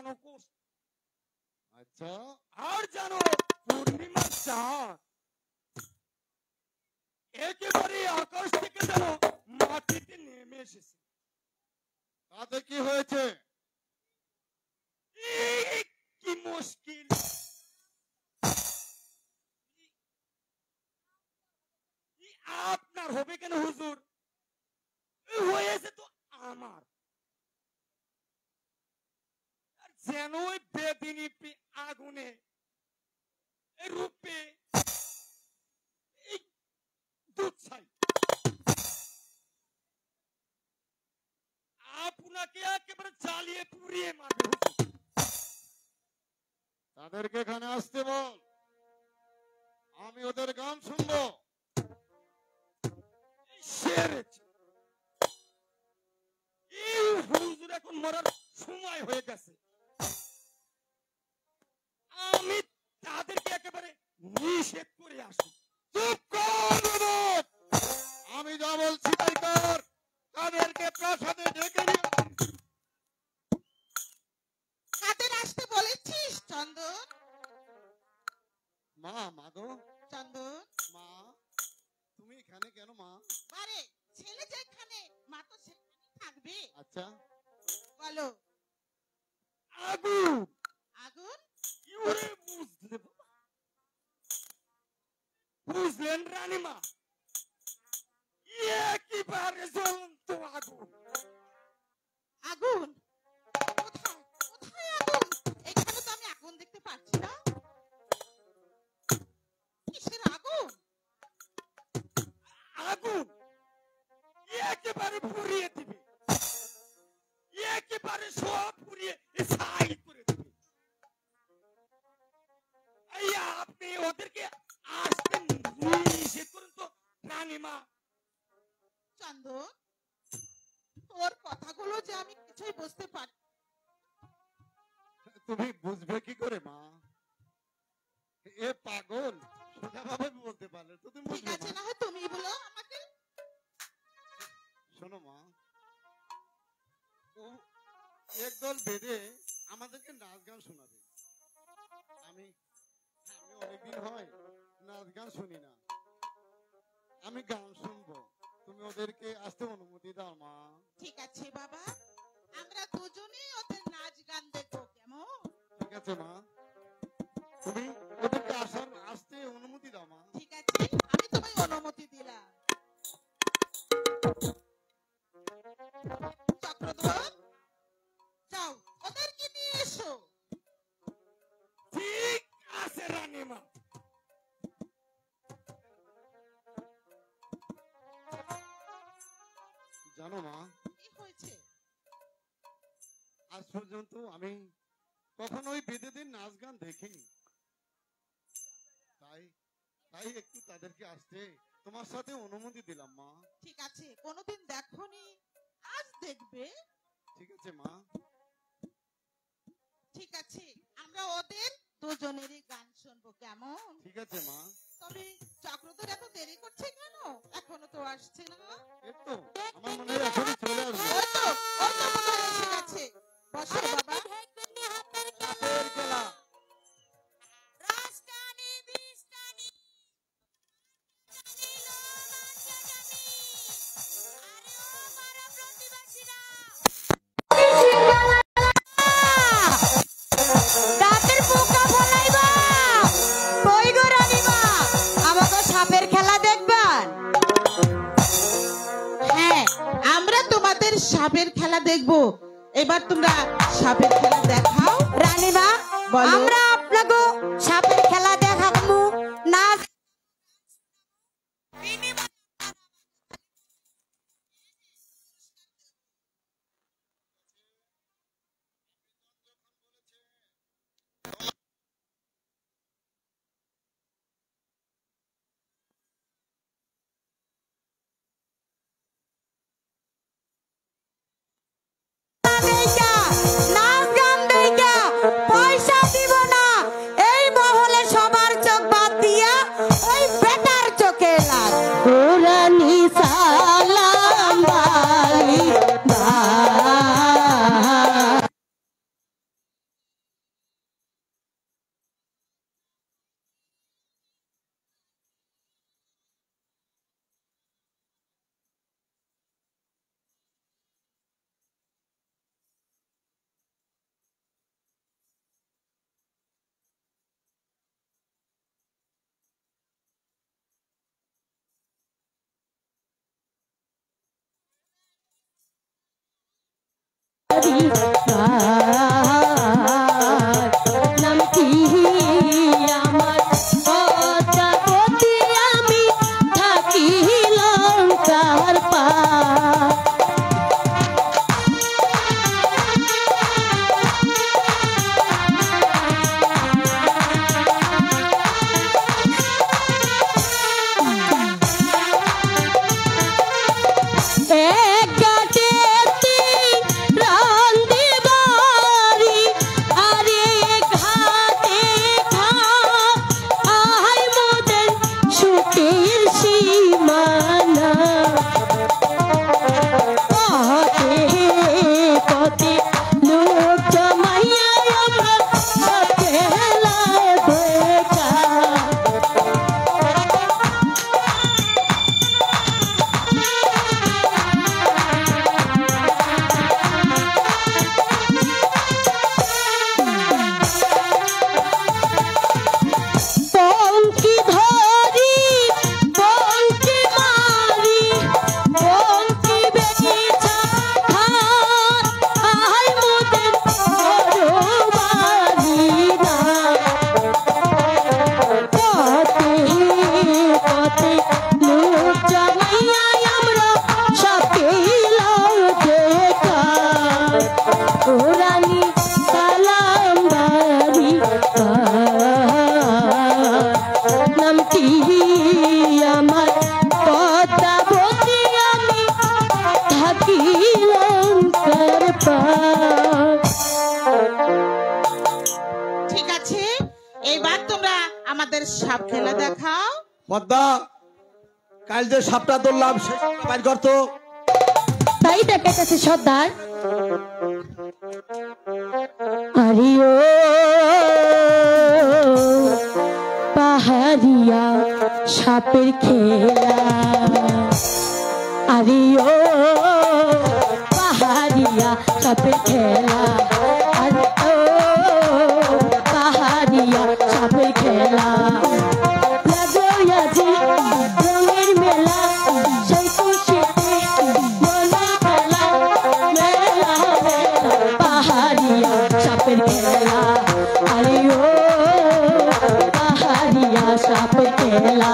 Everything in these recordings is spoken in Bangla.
যেন কষ্ট। আচ্ছা, আর জানো পূর্ণিমার চাঁদ একেবারে আকাশ থেকে যেন মাটিতে নেমে এসেছে। তাতে কি হয়েছে? কি মুশকিল! আপনার হবে কেন হুজুর? হয়েছে তো আমার। যেন ওই বেদিনী আগুনে রূপে দুধ ছাই। আপনাকে একেবারে জ্বালিয়ে পুড়িয়ে মারবে। তাদেরকে এখানে আসতে বল, আমি ওদের গান শুনবো। হুজুর এখন মরার সময় হয়ে গেছে। আমি তাদেরকে একেবারে নিষেধ করে আসি। চুপ কর! আমি যা বলছি তাই কর। তাদেরকে প্রাসাদে ডেকে নিয়ে কাদের আসতে বলেছিস চন্দন? মা, মাগো চন্দন, মা, তুমি এখানে কেন মা? আরে ছেলে যেখানে মা তো সেখানেই থাকবে। আচ্ছা, বলো। আগুন। আগুন? বুঝলেন রানীমা? একেবারে জ্বলন্ত আগুন। আগুন? কোথায় কোথায় আগুন? এখানে তো আমি আগুন দেখতে পাচ্ছি না। কিসের আগুন? আগুন একেবারে পুড়িয়ে দিবে, একেবারে সব পুড়িয়ে ছাই করে দিবে। আপনি ওদেরকে আসতে নিষেধ করুন তো রানীমা। চন্দন, তোর কথাগুলো যে আমি কিছুই বুঝতে পারি। তুমি বুঝবে কি করে মা? এ পাগল, সোজাভাবে বলতে পারলে তো তুমি ঠিক বুঝবে আছে, না। না হয় তুমি বলো আমাকে। শোনো মা, ও একদল বেঁধে আমাদেরকে নাচ গান শোনাবে। আমি আমি অনেকদিন হয় নাচ গান শুনি না। আমি গান শুনবো, তুমি ওদেরকে আসতে অনুমতি দাও মা। ঠিক আছে বাবা, আমরা দুজনে ওদের নাচ গান দেখবো, কেমন? ঠিক আছে মা, তুমি ওদেরকে আসতে অনুমতি দাও মা। ঠিক আছে, আমি তোমায় অনুমতি দিলাম। চক্রধর, যাও ওদেরকে নিয়ে এসো। ঠিক আছে রানীমা। জানো মা, কি হয়েছে? আজ পর্যন্ত আমি কখনো ওই বেদেদের নাচ গান দেখিনি। তাই তাই একটু তাদেরকে আসতে তোমার সাথে অনুমতি দিলাম মা। ঠিক আছে, কোনোদিন দেখোনি, আজ দেখবে। ঠিক আছে মা। ঠিক আছে, আমরা ওদের দুজনেরই গান শুনবো, কেমন? ঠিক আছে মা। তবে চক্রধর এত দেরি করছে কেন? এখনো তো আসছে না। একটু আমার মনে হয় এখনই চলে আসবে। ওই তো মনে হয় এসে গেছে। বসো বাবা। চাপের খেলা। সাপের খেলা দেখবেন? হ্যাঁ, আমরা তোমাদের সাপের খেলা দেখবো। এবার তোমরা সাপের খেলা দেখাও। রানীমা, বলো। আমরা আপনাকে সাপের খেলা দেখাবো না। নাচ গান দেখা পয়সা দিব না। তোমরা আমাদের সাপ খেলা দেখাও। পদ্মা, কাল যে সাপটা ধরলাম সে সাপটা বাইর করতো। তাই দেখাইতেছে সর্দার। আরিও পাহাড়িয়া সাপের খেলা, আরিও পাহাড়িয়া সাপের খেলা, আরিও পাহাড়িয়া সাপের খেলা। লাগোয়াজি রঙের মেলা, সেই খুশিতে মনের খেলা, মেলা মেলা পাহাড়িয়া সাপের খেলা, আরিও পাহাড়িয়া সাপের খেলা।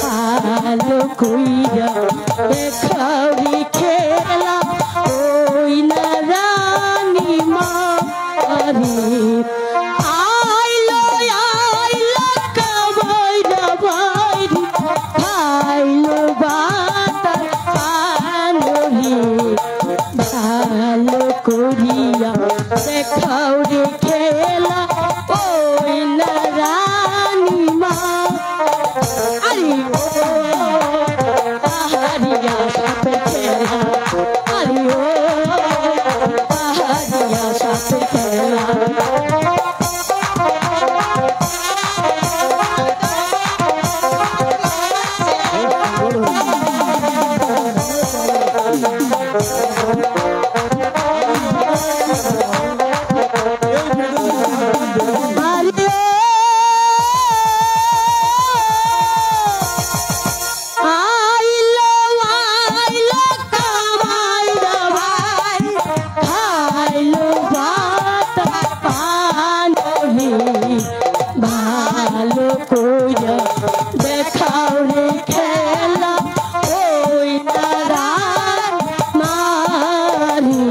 ভালো কইরা দেখারি খেলা, ওই না রানী মা আইলো আইলো কামাইরা বাইরি, খাইলো বাতার পানরি, ভালো করিয়া দেখারি খেলা, ওই না রানী মা। পাহাড়িয়া সাপের খেলা, আরিও পাহাড়িয়া সাপের খেলা। ভালো কইরা দেখাও রে খেলা, ওই নারায়ণ মারি।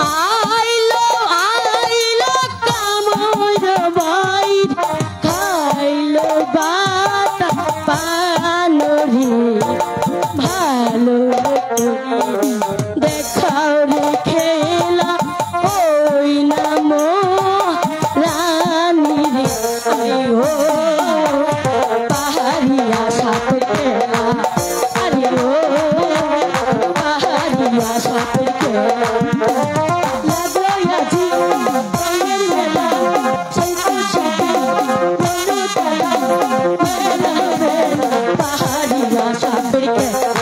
আইলো আইলো কামড় বাইর, খাইলো বাতা পানরি, ভালো কইরা দেখাও রে খেলা, ওই নাম রানী রে। আরিও পাহাড়িয়া সাপের খেলা, আরিও পাহাড়িয়া সাপের খেলা। লাগোয়াজি রঙের মেলা, সেই খুশিতে মনের খেলা, মেলা মেলা পাহাড়িয়া সাপের খেলা,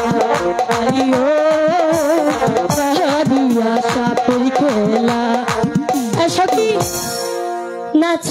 আরিও পাহাড়িয়া সাপের খেলা। সখী নাচ।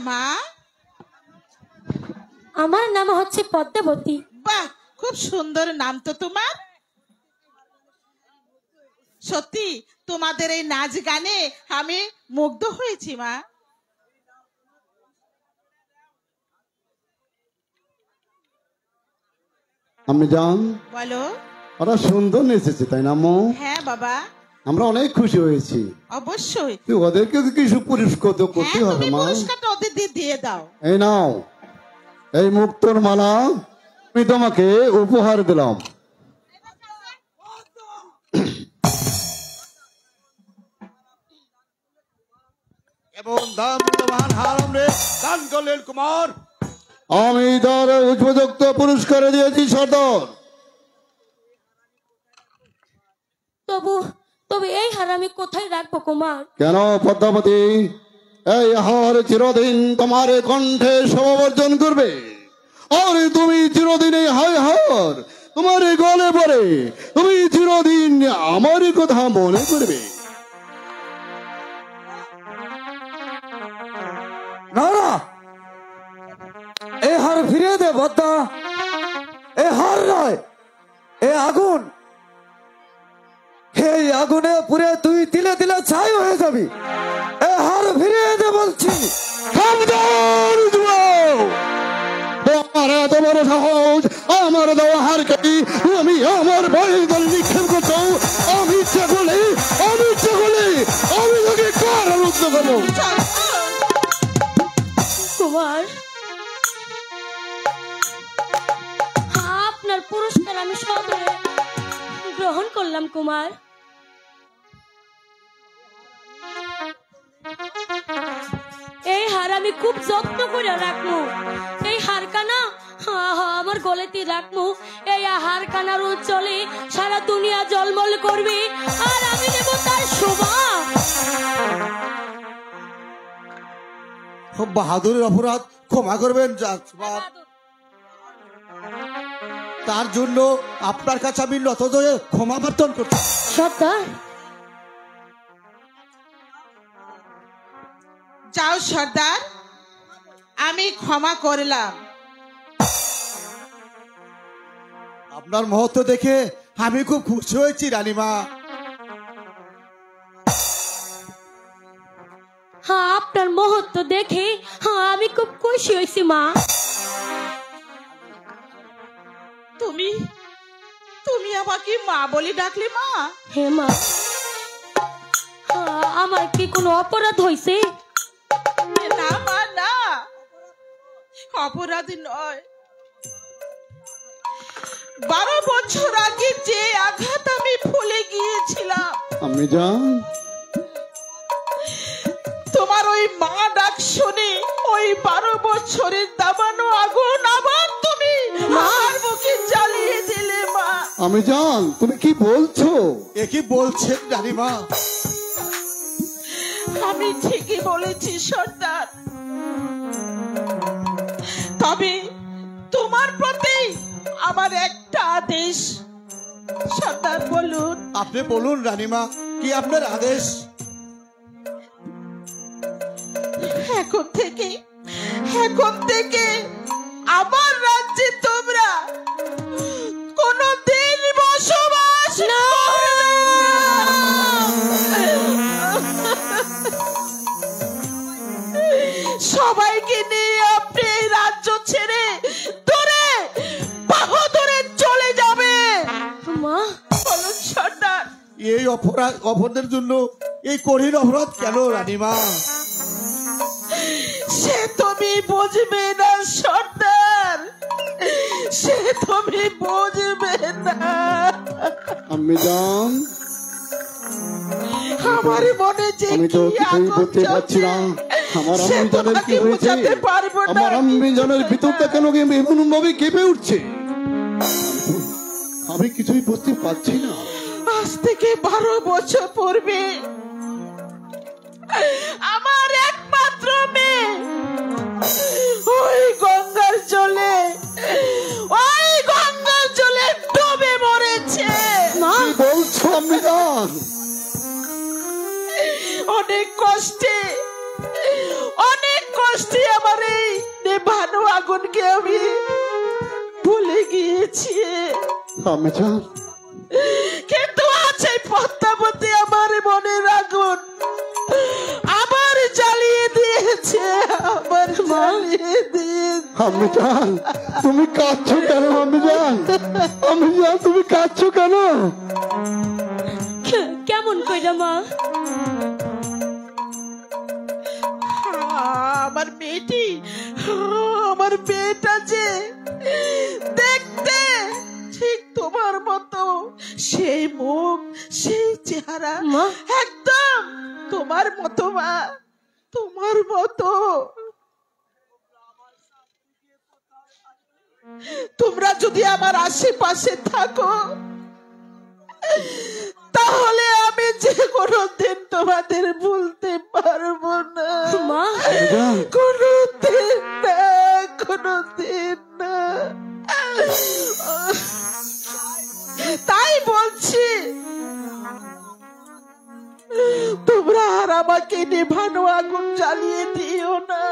মা? আমার নাম হচ্ছে পদ্মাবতী। বাহ, খুব সুন্দর নাম তো তোমার। সত্যি তোমাদের এই নাচ গানে আমি মুগ্ধ হয়েছি মা। আমি জান, বলো। ওরা সুন্দর নেচেছে তাই না আম্মু? হ্যাঁ বাবা, আমরা অনেক খুশি হয়েছি। অবশ্যই। ওদেরকে কিছু পুরস্কার তো করতে হ্যাঁ, হবে তুমি মা। পুরস্কারটা ওদের দিয়ে দাও। এই নাও, এই মুক্তোর মালা আমি তোমাকে উপহার দিলাম। এবং দান মূল্যবান হার আমরা দান করলেন কুমার। আমি তার উপযুক্ত পুরস্কার দিয়েছি সর্দার। তবে এই হার আমি কোথায় রাখবো কুমার? কেন পদ্মাবতী, এই হার চিরদিন তোমার কণ্ঠে সমবর্জন করবে, আর তুমি চিরদিন এই হার তোমার গলে পড়ে তুমি চিরদিন আমার কথা মনে করবে। না না, এ হার ফিরিয়ে দে পদ্মা। এ হার নয়, এ আগুন। এই আগুনে পুরে তুই তিলে তিলে ছাই হয়ে যাবি। এ হার ফিরিয়ে দে বলছি। সাবধান যুবক! তোমার এত বড় সাহস, আমার দেওয়া হার কাটি তুমি আমার ভয়ে দল নিক্ষেপ করছো। আমি ইচ্ছে করলে আমি তোকে কারারুদ্ধ করবো। কুমার, আপনার পুরস্কার আমি সদরে গ্রহণ করলাম কুমার। এই হার আমি খুব যত্ন করে রাখবো। এই হার কানা আমার গলেতে রাখবো। এই হার কানার উজ্জ্বলে সারা দুনিয়া জলমল করবে, আর আমি নেব তার শোভা। খুব বাহাদুরের অপরাধ, ক্ষমা করবেন তার জন্য আপনার কাছে আমি নত হয়ে ক্ষমা প্রার্থনা করছি। সর্দার, যাও সর্দার, আমি ক্ষমা করলাম। আপনার মহত্ব দেখে আমি খুব খুশি হয়েছি রানীমা। আপনার মহত্ব দেখে আমি খুব খুশি হয়েছি মা। তুমি আমাকে মা বলে ডাকলে মা? হে মা, আমার কি কোনো অপরাধ হয়েছে? না মা, না, অপরাধ নয়। 12 বছর আগে যে আঘাত আমি ভুলে গিয়েছিলাম, আমি জান, তোমার ওই মা ডাক শুনে ওই 12 বছরের দাবানো আগুন আবার তুমি আমার বুকে জ্বালিয়ে দিলে মা। আমি জান, তুমি কি বলছো? এ কি বলছেন রানীমা? আমি ঠিকই বলেছি সর্দার। তবে তোমার প্রতি আমার একটা আদেশ। সর্দার বলুন। আপনি বলুন রানীমা, কি আপনার আদেশ? এখন থেকে আমার রাজ্যে তোমরা কোনদিন বসবাস করবে না। সবাইকে নিয়ে আপনি এই রাজ্য ছেড়ে দূরে বাহুদূরে চলে যাবে। মা, বলুন সর্দার। এই অপরাধের জন্য এই কঠিন অপরাধ কেন রানীমা? সে তুমি বুঝবে না সর্দার, সে তুমি বুঝবে না। আমি জান, আমার মনে যে আমি তো কিছুই বুঝতে পারছি না। আমার আম্মি জানের কি হয়েছে? আমার আম্মি জানের ভিতরটা কেন এমন ভাবে কেঁপে উঠছে? আমি কিছুই বুঝতে পারছি না। আজ থেকে 12 বছর পূর্বে আমার একমাত্র মেয়ে ওই গঙ্গার জলে ডুবে মরেছে। কি বলছো আম্মি জান? অনেক কষ্টে আমার এই নেভানো আগুনকে আমি ভুলে গিয়েছি, আমি জান কিন্তু আছে পদ্মাবতী আমার মনের আগুন আবার জ্বালিয়ে দিয়েছে, আবার জ্বালিয়ে দিয়েছে। আমি জান তুমি কাঁদছো কেন? আমি জান তুমি কাঁদছো কেন? কেমন কইরা মা? আমার মেয়েটা যে দেখতে ঠিক তোমার মতো, সেই মুখ সেই চেহারা একদম তোমার মতো মা, তোমার মতো। তোমরা যদি আমার আশেপাশে থাকো তাহলে আমি যে কোনো দিন তোমাদের ভুলতে পারবো না মা। কোনোদিন না, কোনোদিন না। তাই বলছি তোমরা আর আমাকে নেভানো আগুন জ্বালিয়ে দিও না,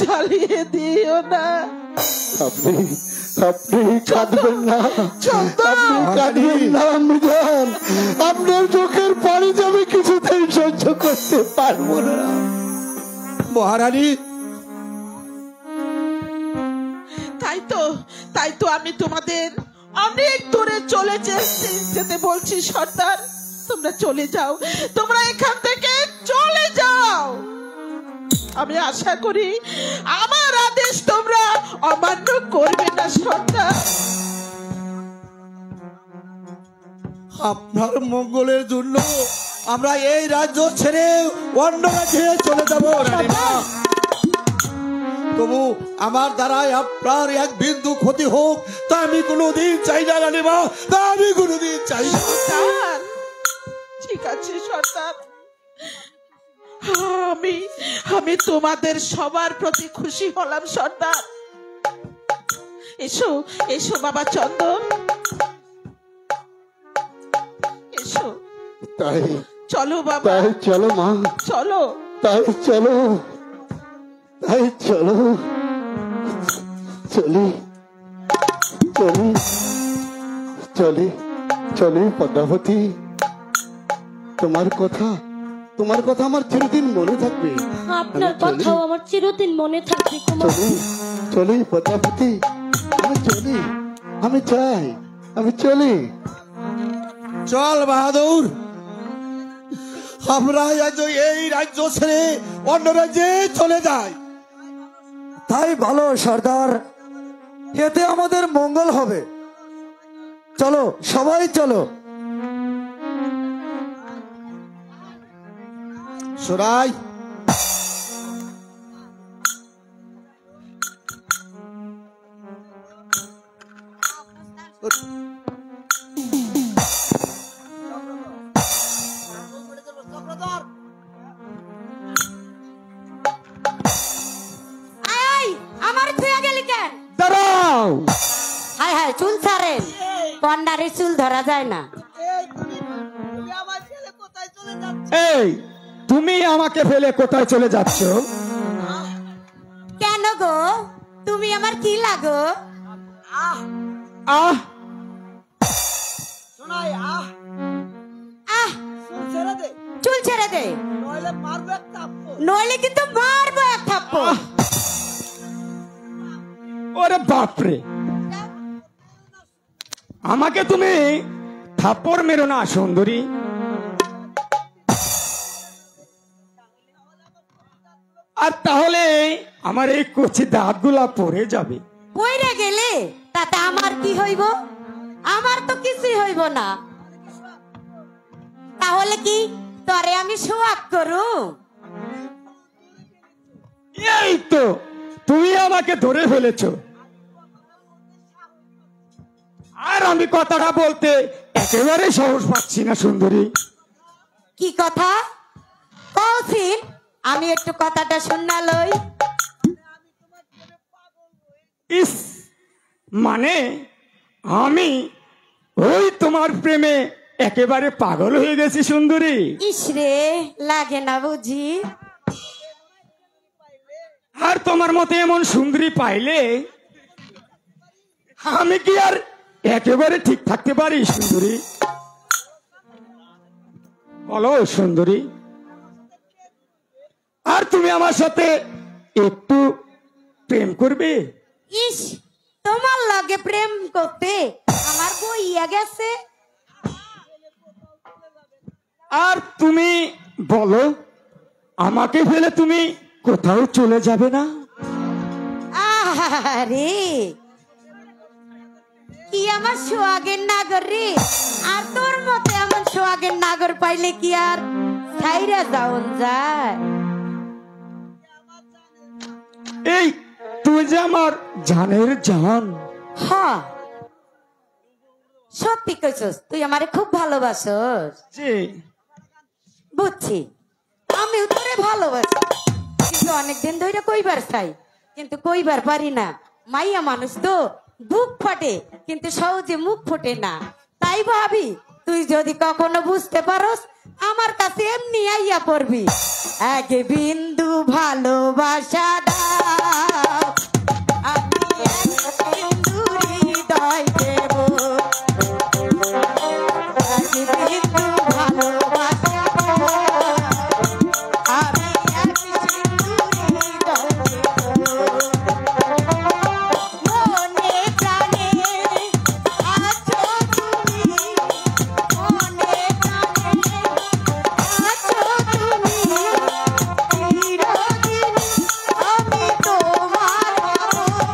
জ্বালিয়ে দিও না। আপনি কাঁদবেন না, আপনি কাঁদবেন না। আমি জান আপনার চোখের পানি আমি কিছুতেই সহ্য করতে পারবো না। মহারানী, তাই তো আমি তোমাদের অনেক দূরে চলে যেতে বলছি সর্দার। তোমরা চলে যাও, তোমরা এখান থেকে চলে যাও। আমি আশা করি আমার আদেশ তোমরা অমান্য করবে না সর্দার। আপনার মঙ্গলের জন্য আমরা এই রাজ্য ছেড়ে অন্য রাজ্যে চলে যাব রানীমা। তবু আমার দ্বারাই আপনার এক বিন্দু ক্ষতি হোক তা আমি কোনোদিন চাই না রানীমা, তা আমি কোনোদিন চাই না। ঠিক আছে সর্দার, আমি তোমাদের সবার প্রতি খুশি হলাম সর্দার। এসো এসো বাবা চন্দন, এসো। তাই চলো বাবা, তাই চলো মা, চলো। তাই চলো, তাই চলো, চলি চলি চলি চলি। পদ্মাবতী, তোমার কথা আমার চিরদিন মনে থাকবে। আপনার কথাও আমার চিরদিন মনে থাকবে কুমার। চলি পদ্মাবতী, আমি চাই, আমি চলি। চল বাহাদুর, আমরা এই রাজ্য ছেড়ে অন্য রাজ্যে চলে যাই। তাই ভালো সর্দার, এতে আমাদের মঙ্গল হবে। চলো সবাই চলো। সুরাই, আমার থুয়া গেলি কেন? দাঁড়াও। হায় হায়, চুল ছাড়েন, কন্ডারে চুল ধরা যায় না। এই তুমি আমাকে ফেলে কোথায় চলে যাচ্ছ? কেন গো, তুমি আমার কি লাগো? আহ, চুল ছেড়ে দে, নইলে কিন্তু মারবো এক থাপ্পড়। ওরে বাপরে, আমাকে তুমি থাপ্পড় মেরো না সুন্দরী। আর তাহলে আমার এই কচি দাঁতগুলা পড়ে যাবে। পইরা গেলে তাতে আমার কি হইব? আমার তো কিছুই হইব না। তাহলে কি তরে আমি সোয়াগ করু? এই তো তুমি আমাকে ধরে ফেলেছ। আর আমি কথাটা বলতে একেবারে সাহস পাচ্ছি না সুন্দরী। কি কথা কৌশিন? আমি একটু কথাটা শুননা লই। ইস, মানে আমি ওই তোমার প্রেমে একেবারে পাগল হয়ে গেছি সুন্দরী। ইস রে, লাগে না বুঝি? আর তোমার মতে এমন সুন্দরী পাইলে আমি কি আর একেবারে ঠিক থাকতে পারি সুন্দরী? বলো সুন্দরী, আর তুমি আমার সাথে একটু প্রেম করবে? ইস, তোমার লাগে প্রেম করতে আমার বইয়া গেছে। আর তুমি বলো, আমাকে ফেলে তুমি কোথাও চলে যাবে না? আরে কি আমার সোহাগের নাগর রে, আর তোর মতে এমন সোহাগের নাগর পাইলে কি আর ছাইরা যাওন যায়? এই তুই যে আমার জানের জান। হ্যাঁ, সত্যি কইছস, তুই আমারে খুব ভালোবাসস। যে বুঝছি, আমিও তোরে ভালোবাসি, কিন্তু অনেকদিন ধরে কইবার চাই, কিন্তু কইবার পারি না। মাইয়া মানুষ তো বুক ফাটে, কিন্তু সহজে মুখ ফোটে না। তাই ভাবি তুই যদি কখনো বুঝতে পারস, আমার কাছে এমনি আইয়া পড়বি। এক বিন্দু ভালোবাসা দাও, আমি এক বিন্দু হৃদয় দেব। এক বিন্দু ভালোবাসা দাও, আমি এক বিন্দু হৃদয় দেব। মনে প্রাণে আছো তুমি, মনে প্রাণে আছো তুমি, চিরদিন আমি তোমার হব।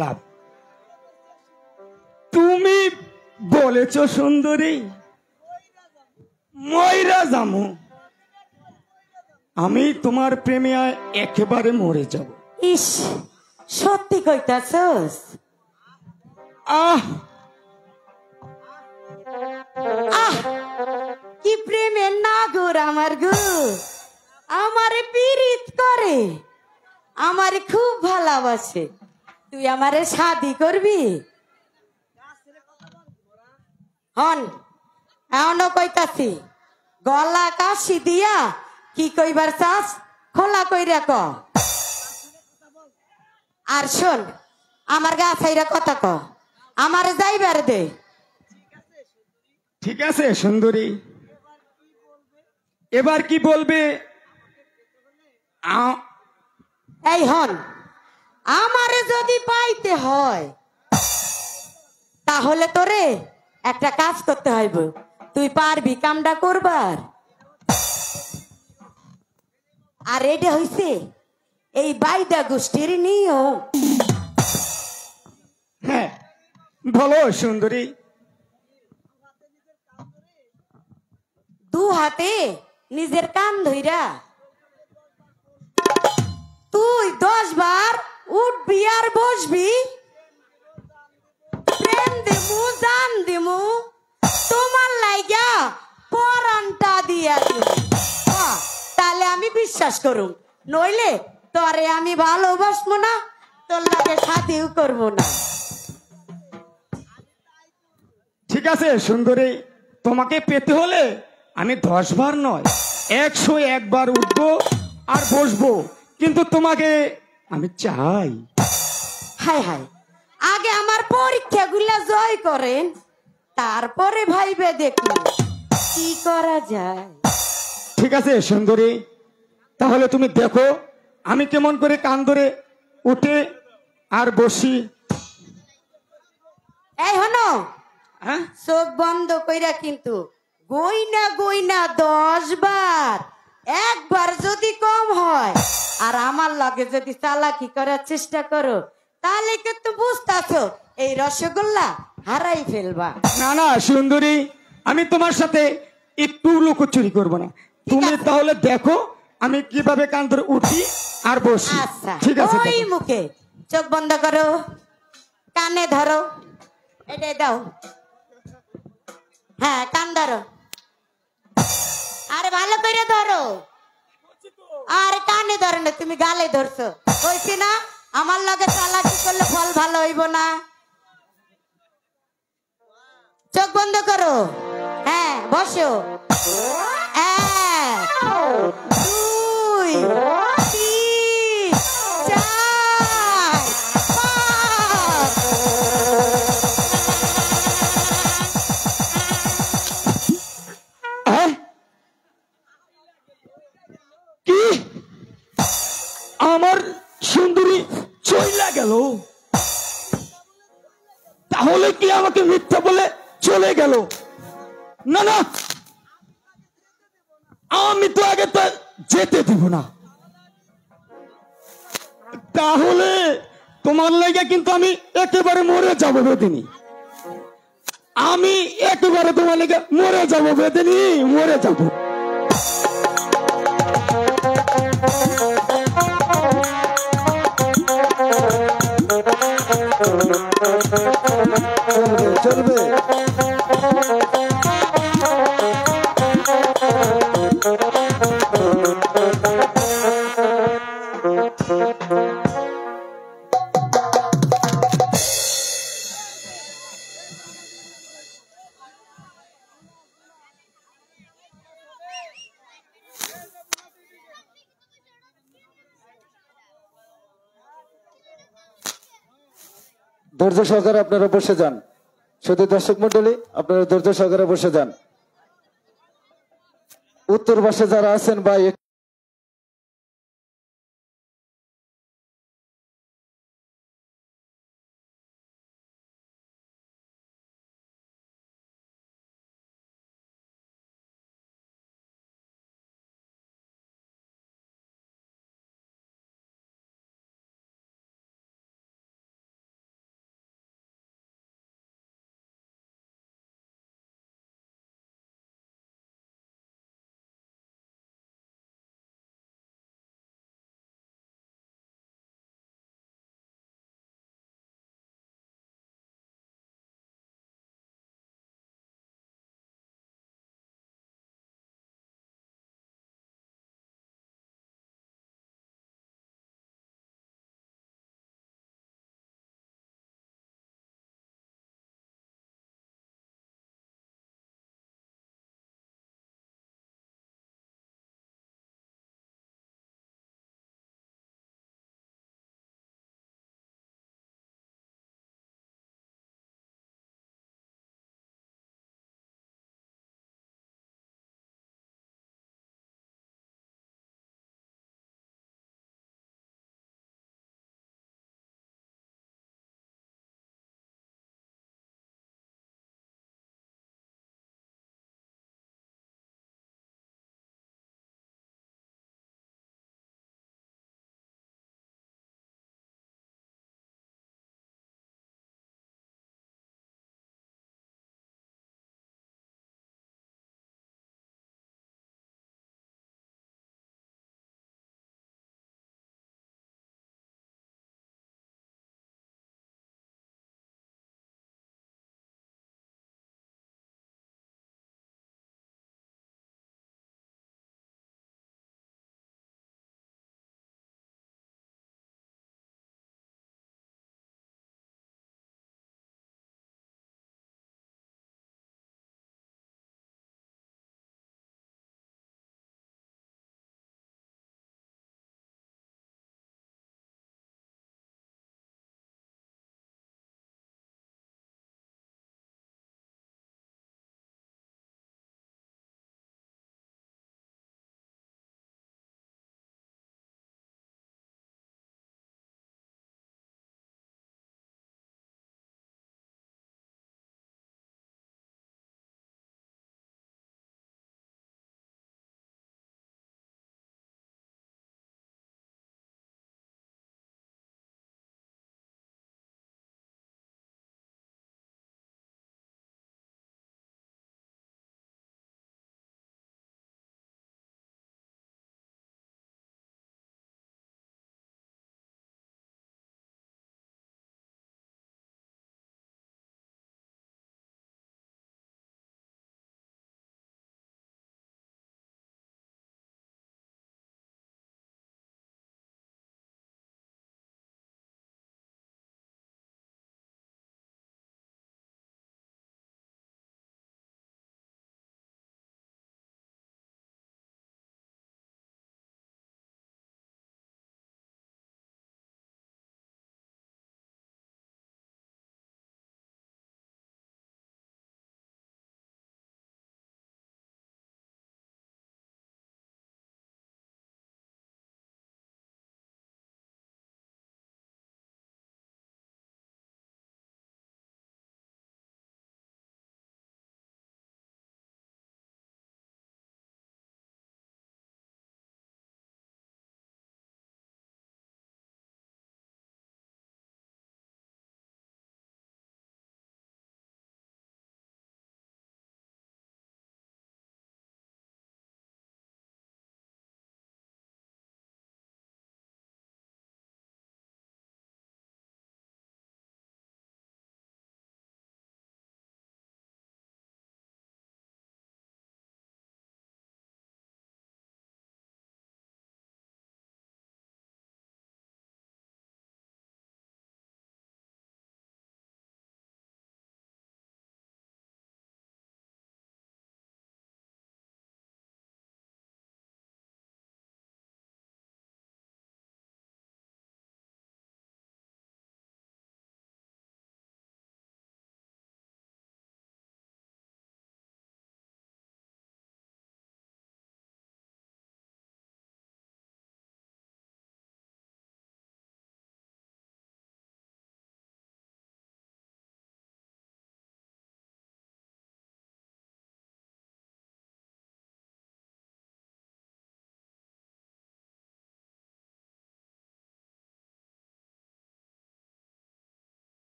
গেলাম। তুমি বলেছ সুন্দরী, ময়রা জামু, আমি তোমার প্রেমে একেবারে মরে যাব। ইস, সত্যি কইতাছস? আহ আহ, কি প্রেমের নাগর আমার গো, আমারে পীড়িত করে, আমারে খুব ভালোবাসে। তুই আমারে শাদি করবি? হন, এমনও কইতাছি, গলা কাশি দিয়া কি কইবার চাস খোলা কইরা ক। আর শোন, আমার গা ছাইরা কথা ক, আমারে যাইবার দে। ঠিক আছে সুন্দরী, এবার কি বলবে? এই হন, আমারে যদি পাইতে হয় তাহলে তোরে একটা কাজ করতে হইব। তুই পারবি কামটা করবার? আর এটা হইছে এই বাইদা গোষ্ঠীর নিয়ম। হ্যাঁ বলো সুন্দরী। দু হাতে নিজের কান ধইরা তুই 10 বার উঠবি আর বসবি, প্রেম দিমু জান দিমু, তোমার লাইগা পরানটা দিয়া দিমু। তাহলে আমি বিশ্বাস করুম, নইলে তোরে আমি ভালোবাসবো না, তোর লাগে সাথেও করবো না। ঠিক আছে সুন্দরী, তোমাকে পেতে হলে আমি 10 বার নয় 101 বার উঠবো আর বসবো, কিন্তু তোমাকে আমি চাই। হায় হায়, আগে আমার পরীক্ষাগুলা জয় করেন, তারপরে ভাইবে দেখুন কি করা যায়। ঠিক আছে সুন্দরী, তাহলে তুমি দেখো আমি কেমন করে কান ধরে উঠে আর বসি। এই হনো, হ্যাঁ চোখ বন্ধ কইরা কিন্তু গইনা গইনা 10 বার, একবার যদি কম হয় আর আমার লগে যদি চালাকি করার চেষ্টা করো, তাহলে কিন্তু বুঝতাছো এই রসগোল্লা হারাই ফেলবা। না না সুন্দরী, আমি তোমার সাথে একটু লুকোচুরি করবো না। তুমি তাহলে দেখো আমি কিভাবে কান ধরে উঠি আর বসি। আচ্ছা, ঠিক আছে ওই দেখো। মুখে চোখ বন্ধ করো, কানে ধরো, এটাই দাও। হ্যাঁ, কান ধরো, আরে ভালো করে ধরো। আর কানে ধরো না, তুমি গালে ধরছো। কইছি না আমার লগে চালাকি করলে ফল ভালো হইব না। চোখ বন্ধ করো, হ্যাঁ বসো। 1 2 3 4 5। হ্যাঁ? কি আমার সুন্দরী চইলা গেল? তাহলে কি আমাকে মিথ্যা বলে চলে গেল? না না, আমি তো আগে তা যেতে দিব না। তাহলে তোমার লাগে কিন্তু আমি একেবারে মরে যাব বেদিনী, আমি একেবারে তোমার লাগে মরে যাব বেদিনী, মরে যাব। চলবে। ধৈর্য সহকারে আপনারা বসে যান। শুধু দর্শক মন্ডলী, আপনারা ধৈর্য সহকারে বসে যান। উত্তর পাশে যারা আছেন বা